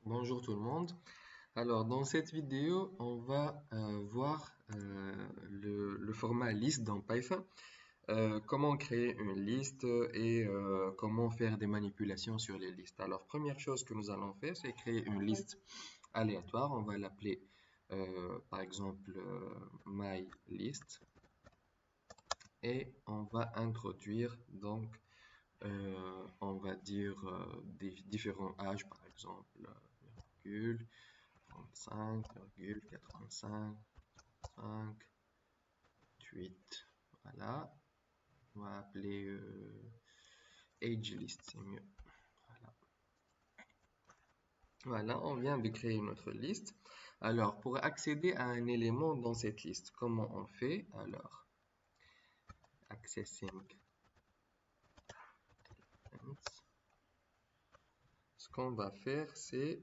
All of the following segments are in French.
Bonjour tout le monde. Alors dans cette vidéo, on va voir le format liste dans Python, comment créer une liste et comment faire des manipulations sur les listes. Alors première chose que nous allons faire, c'est créer une liste aléatoire. On va l'appeler par exemple my list et on va introduire donc on va dire des différents âges par exemple virgule 35,85, 5, 8. Voilà. On va appeler age list, c'est mieux. Voilà. Voilà, on vient de créer notre liste. Alors, pour accéder à un élément dans cette liste, comment on fait? Alors, accessing elements. Ce qu'on va faire, c'est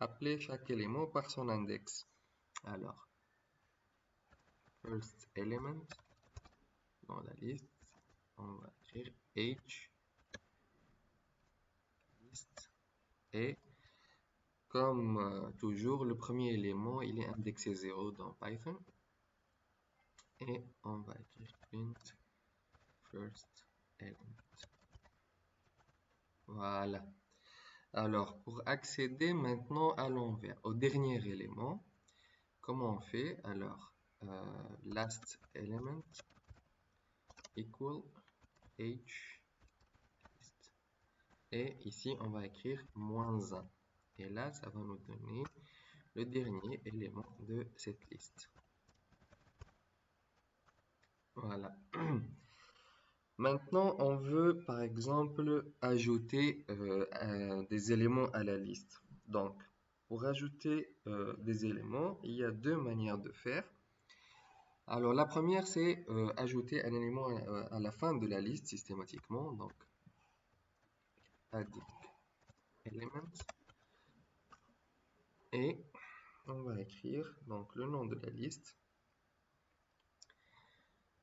appeler chaque élément par son index. Alors, first element dans la liste, on va écrire age list et comme toujours, le premier élément, il est indexé 0 dans Python. Et on va écrire print first element. Voilà. Alors, pour accéder maintenant à l'envers, au dernier élément, comment on fait? Alors, last element equal age list. Et ici, on va écrire -1. Et là, ça va nous donner le dernier élément de cette liste. Voilà. Maintenant, on veut par exemple ajouter des éléments à la liste. Donc, pour ajouter des éléments, il y a deux manières de faire. Alors, la première, c'est ajouter un élément à la fin de la liste systématiquement. Donc, adding element. Et on va écrire donc, le nom de la liste.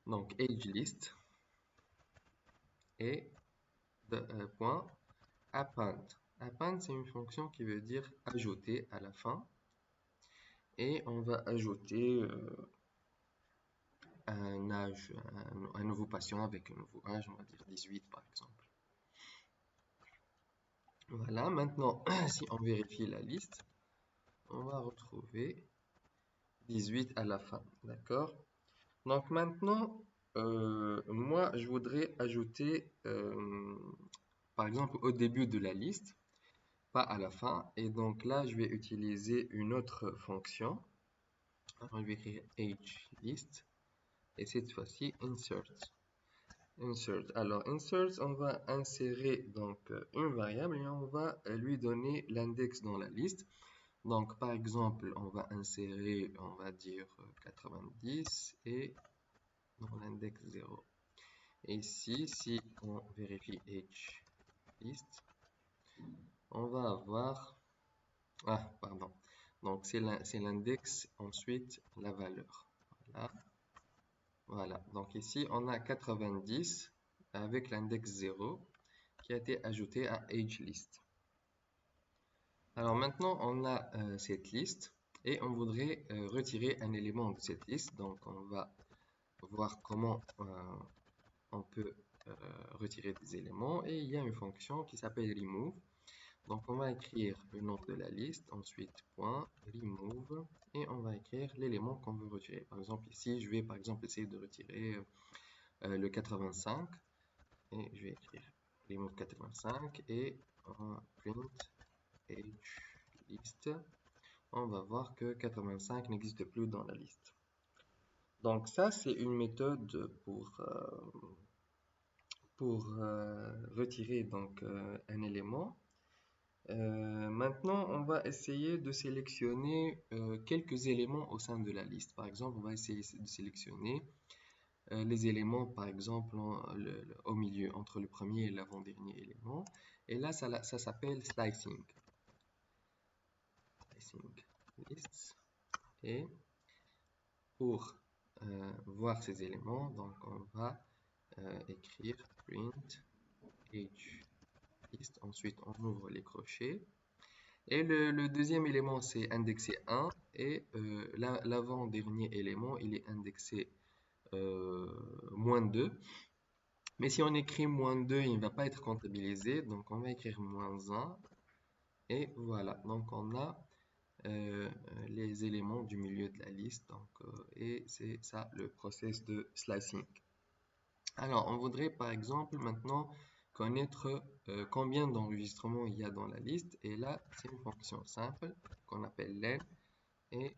Donc, age list. Et point append. Append, c'est une fonction qui veut dire ajouter à la fin. Et on va ajouter un âge, un nouveau patient avec un nouveau âge, on va dire 18 par exemple. Voilà, maintenant, si on vérifie la liste, on va retrouver 18 à la fin, d'accord? Donc maintenant, moi, je voudrais ajouter, par exemple, au début de la liste, pas à la fin. Et donc là, je vais utiliser une autre fonction. Alors, je vais écrire age list. Et cette fois-ci, insert. Insert. Alors, insert, on va insérer donc une variable et on va lui donner l'index dans la liste. Donc, par exemple, on va insérer, on va dire 90 et dans l'index 0. Et ici, si on vérifie age list, on va avoir... Ah, pardon. Donc, c'est l'index, ensuite la valeur. Voilà. Voilà, donc ici on a 90 avec l'index 0 qui a été ajouté à AgeList. Alors maintenant on a cette liste et on voudrait retirer un élément de cette liste. Donc on va voir comment on peut retirer des éléments et il y a une fonction qui s'appelle remove. Donc on va écrire le nom de la liste, ensuite point remove et on va écrire l'élément qu'on veut retirer. Par exemple ici je vais par exemple essayer de retirer le 85 et je vais écrire remove 85 et print age list. On va voir que 85 n'existe plus dans la liste. Donc ça c'est une méthode pour retirer donc un élément. Maintenant, on va essayer de sélectionner quelques éléments au sein de la liste. Par exemple, on va essayer de sélectionner les éléments, par exemple, au milieu, entre le premier et l'avant-dernier élément. Et là, ça s'appelle slicing. Slicing lists. Et pour voir ces éléments, donc on va écrire print age list. Ensuite, on ouvre les crochets. Et le deuxième élément, c'est indexé 1. Et l'avant-dernier élément, il est indexé moins 2. Mais si on écrit moins 2, il ne va pas être comptabilisé. Donc, on va écrire moins 1. Et voilà. Donc, on a les éléments du milieu de la liste. Donc, et c'est ça le process de slicing. Alors, on voudrait par exemple maintenant connaître combien d'enregistrements il y a dans la liste. Et là, c'est une fonction simple qu'on appelle len. Et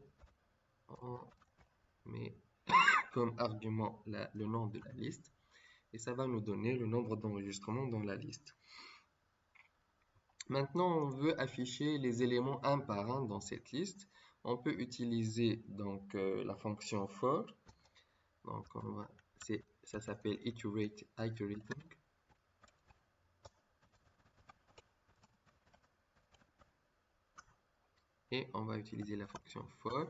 on met comme argument le nom de la liste. Et ça va nous donner le nombre d'enregistrements dans la liste. Maintenant, on veut afficher les éléments un par un dans cette liste. On peut utiliser donc la fonction for. Donc, ça s'appelle iterating. Et on va utiliser la fonction for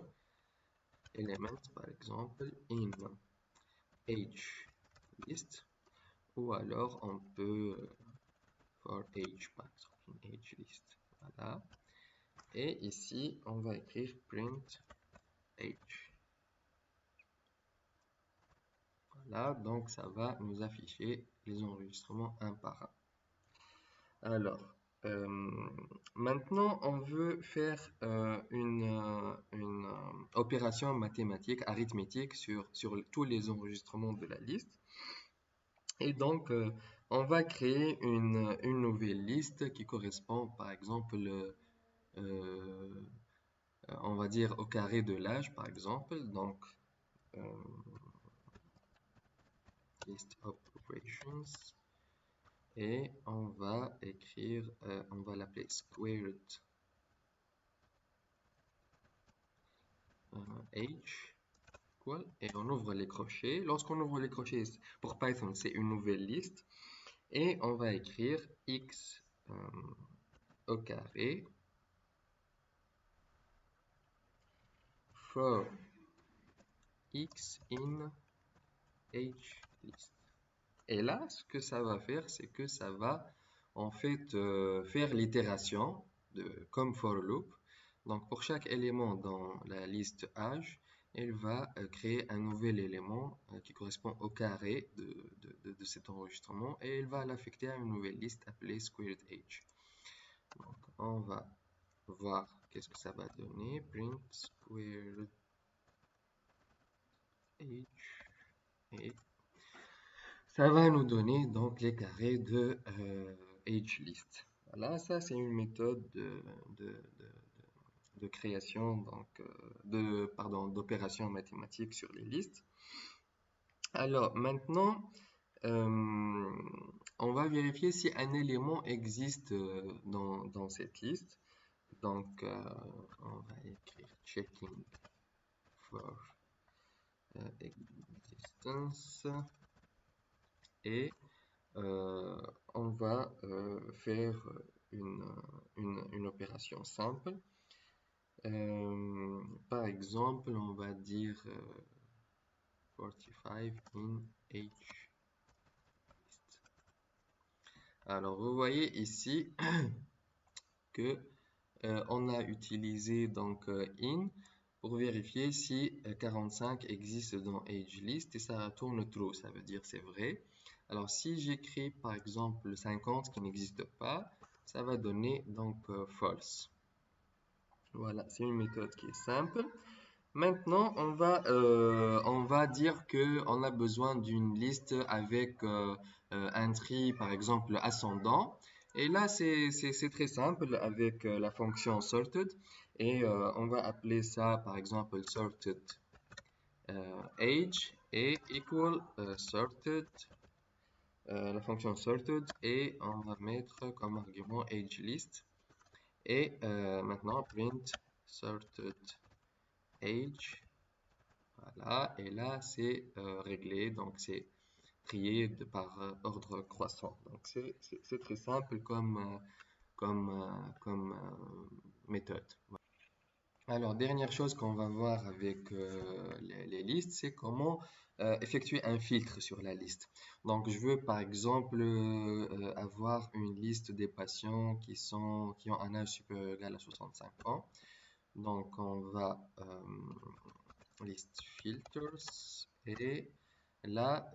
element, par exemple, in age list. Ou alors, on peut for age, par exemple, in age list. Voilà. Et ici, on va écrire print age. Voilà, donc ça va nous afficher les enregistrements un par un. Alors, maintenant, on veut faire une opération mathématique, arithmétique sur tous les enregistrements de la liste. Et donc, on va créer une nouvelle liste qui correspond, par exemple, on va dire au carré de l'âge, par exemple. Donc, list operations. Et on va écrire, on va l'appeler squared age equal, et on ouvre les crochets. Lorsqu'on ouvre les crochets, pour Python, c'est une nouvelle liste. Et on va écrire x au carré for x in age list. Et là, ce que ça va faire, c'est que ça va en fait faire l'itération comme for loop. Donc pour chaque élément dans la liste âge, elle va créer un nouvel élément qui correspond au carré de cet enregistrement et elle va l'affecter à une nouvelle liste appelée squared age. Donc on va voir qu'est-ce que ça va donner. Print squared age et ça va nous donner donc les carrés de age list. Voilà, ça c'est une méthode de création, donc d'opération mathématique sur les listes. Alors maintenant, on va vérifier si un élément existe dans cette liste. Donc, on va écrire checking for existence et on va faire une opération simple. Par exemple, on va dire 45 in age list. Alors, vous voyez ici que on a utilisé donc in pour vérifier si 45 existe dans age list et ça retourne true, ça veut dire c'est vrai. Alors si j'écris par exemple 50 qui n'existe pas, ça va donner donc false. Voilà, c'est une méthode qui est simple. Maintenant, on va dire que on a besoin d'une liste avec un tri, par exemple, ascendant. Et là, c'est très simple avec la fonction sorted. Et on va appeler ça, par exemple, sorted age et equal sorted, la fonction sorted. Et on va mettre comme argument age list. Et maintenant, print sorted age. Voilà, et là c'est réglé, donc c'est trié par ordre croissant. Donc c'est très simple comme méthode. Alors, dernière chose qu'on va voir avec les listes, c'est comment effectuer un filtre sur la liste. Donc, je veux par exemple avoir une liste des patients qui ont un âge supérieur ou égal à 65 ans. Donc, on va list filters et là,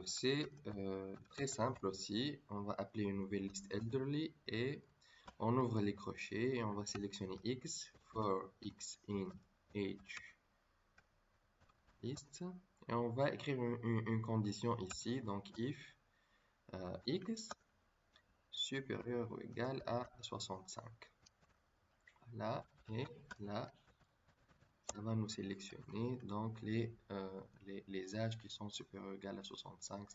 c'est très simple aussi. On va appeler une nouvelle liste elderly et on ouvre les crochets et on va sélectionner X for X in age list et on va écrire une condition ici. Donc, if X supérieur ou égal à 65. Là et là, ça va nous sélectionner donc les âges qui sont supérieurs ou égal à 65,